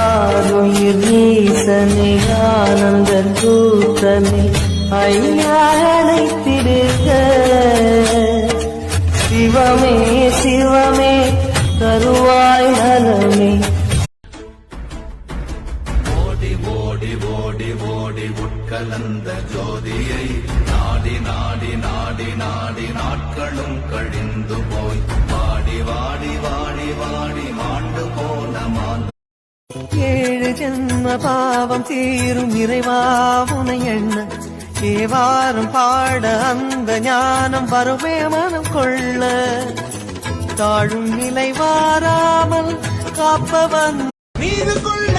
ஆருயிர் ஈசனை ஆனந்த தூத்தனை ஐயா அழைத்திடுக. சிவமே சிவமே தருவாய் நலமே. ஓடி ஓடி ஓடி ஓடி உட்கலந்த ஜோதியை நாடி நாடி நாடி நாடி நாட்களும் கழிந்து போய் வாடி வாடி வாடி வாடி மாண்டு போன மான். 7 ஜென்ம பாவம் தீரும் இறைவா உனை எண்ண ஏவாரும் பாட அந்த ஞானம் வருமே மனம் கொள்ள. தாழும் நிலை வாராமல் காப்பவன் நீது கொள்ள